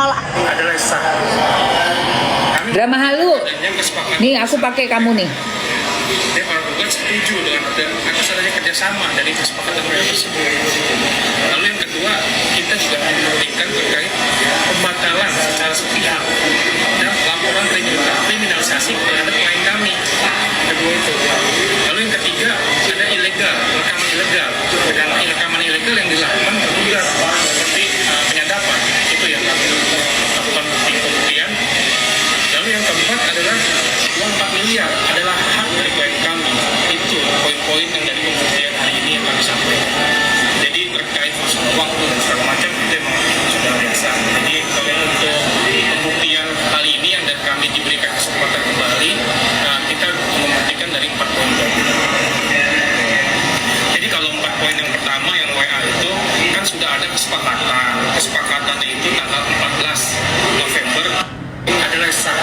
malah adalah sah. Drama halu. Yang kesepakatan. Nih aku pakai kamu nih. Dia para gugat setuju dengan atas adanya kerjasama dari kesepakatan WA tersebut. Lalu yang kedua, kita juga memberikan terkait pembatalan secara sepihak dan laporan kriminalisasi terhadap klien kami. Kedua itu. Lalu yang ketiga, ada ilegal, rekaman ilegal. Dengan rekaman ilegal yang dilakukan tergugat seperti penyadapan, itu yang kami lakukan pembuktian. Lalu yang keempat adalah uang 4 miliar adalah hak dari klien kami. Itu poin-poin yang dari pembuktian hari ini yang kami sampaikan. Jadi terkait masalah waktu dan segala macam itu memang sudah biasa. Jadi kalau untuk pembuktian kali ini yang dari kami diberikan kesempatan kembali, kita membuktikan dari 4 poin. Jadi kalau 4 poin yang pertama yang WA itu kan sudah ada kesepakatan. Kesepakatannya itu tanggal 14 November adalah sah.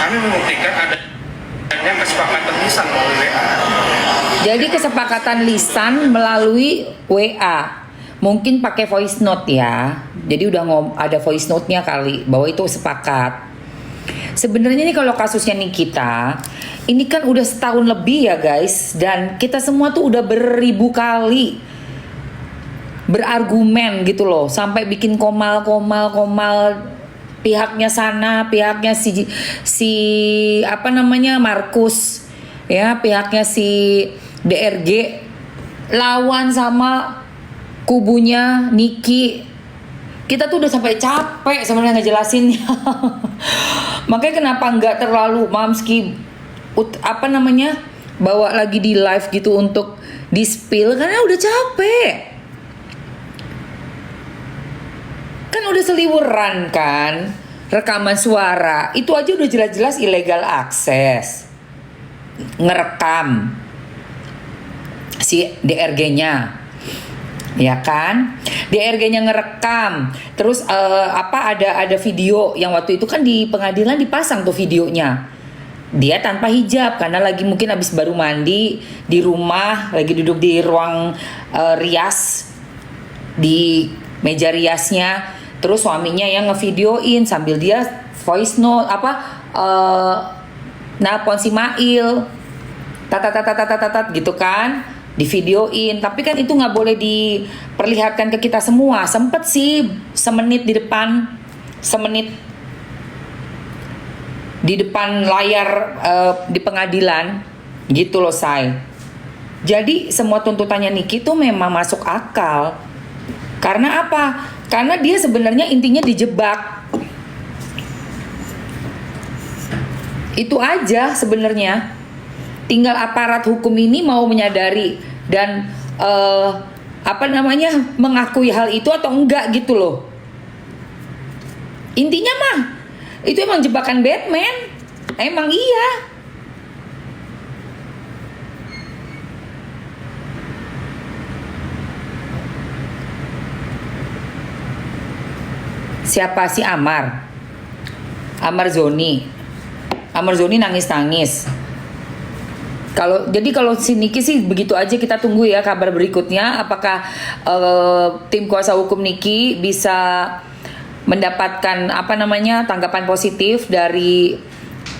Kami membuktikan adanya kesepakatan lisan melalui WA. Jadi kesepakatan lisan melalui WA. Mungkin pakai voice note ya. Jadi udah ada voice note-nya kali bahwa itu sepakat. Sebenarnya nih kalau kasusnya Nikita, ini kan udah setahun lebih ya guys, dan kita semua tuh udah beribu kali berargumen gitu loh, sampai bikin komal pihaknya sana, pihaknya si apa namanya Markus, ya pihaknya si DRG lawan sama kubunya Niki. Kita tuh udah sampai capek sebenarnya ngejelasinnya. Makanya kenapa nggak terlalu Mamski apa namanya bawa lagi di live gitu untuk di spill, karena udah capek. Kan udah seliweran kan rekaman suara. Itu aja udah jelas-jelas ilegal akses. Ngerekam si DRG-nya. Ya kan, DRG-nya ngerekam, terus ada video yang waktu itu kan di pengadilan dipasang tuh videonya, dia tanpa hijab karena lagi mungkin habis baru mandi di rumah, lagi duduk di ruang rias, di meja riasnya, terus suaminya yang ngevideoin sambil dia voice note nelpon si Mail, tat gitu kan. Di videoin, tapi kan itu nggak boleh diperlihatkan ke kita semua. Sempet sih semenit di depan layar di pengadilan gitu loh say. Jadi semua tuntutannya Niki tuh memang masuk akal. Karena apa? Karena dia sebenarnya intinya dijebak. Itu aja sebenarnya. Tinggal aparat hukum ini mau menyadari dan mengakui hal itu atau enggak gitu loh. Intinya mah itu emang jebakan Batman. Emang iya. Siapa si Amar Zoni nangis-nangis. Kalau si Niki sih begitu aja, kita tunggu ya kabar berikutnya, apakah tim kuasa hukum Niki bisa mendapatkan tanggapan positif dari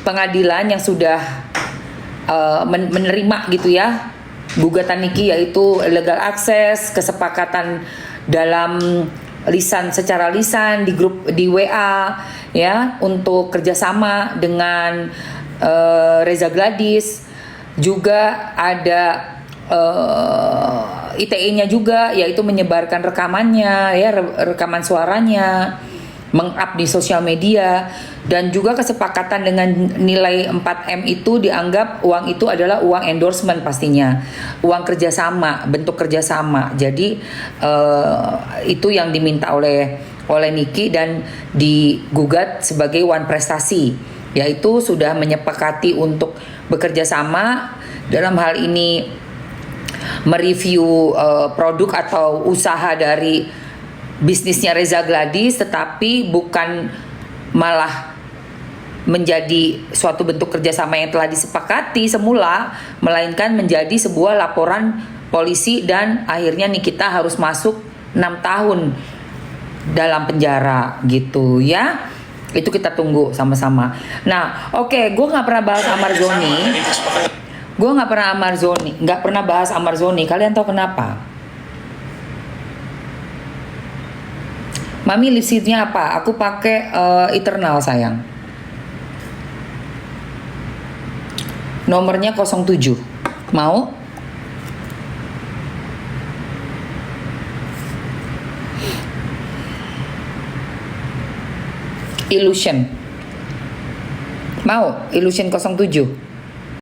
pengadilan yang sudah menerima gitu ya gugatan Niki, yaitu legal access, kesepakatan dalam secara lisan di grup di WA ya untuk kerjasama dengan Reza Gladys. Juga ada ITE-nya juga, yaitu menyebarkan rekamannya ya, rekaman suaranya, meng-up di sosial media, dan juga kesepakatan dengan nilai 4M itu dianggap uang itu adalah uang endorsement, pastinya uang kerjasama, bentuk kerjasama. Jadi itu yang diminta oleh Niki dan digugat sebagai one prestasi, yaitu sudah menyepakati untuk bekerja sama dalam hal ini mereview produk atau usaha dari bisnisnya Reza Gladys, tetapi bukan malah menjadi suatu bentuk kerjasama yang telah disepakati semula, melainkan menjadi sebuah laporan polisi dan akhirnya Nikita harus masuk 6 tahun dalam penjara gitu ya. Itu kita tunggu sama-sama. Nah, oke, gue nggak pernah bahas Amarzoni. Gue nggak pernah bahas Amarzoni. Kalian tahu kenapa? Mami lipstiknya apa? Aku pakai Eternal sayang. Nomornya 07. Mau? Illusion. Mau? Illusion 07.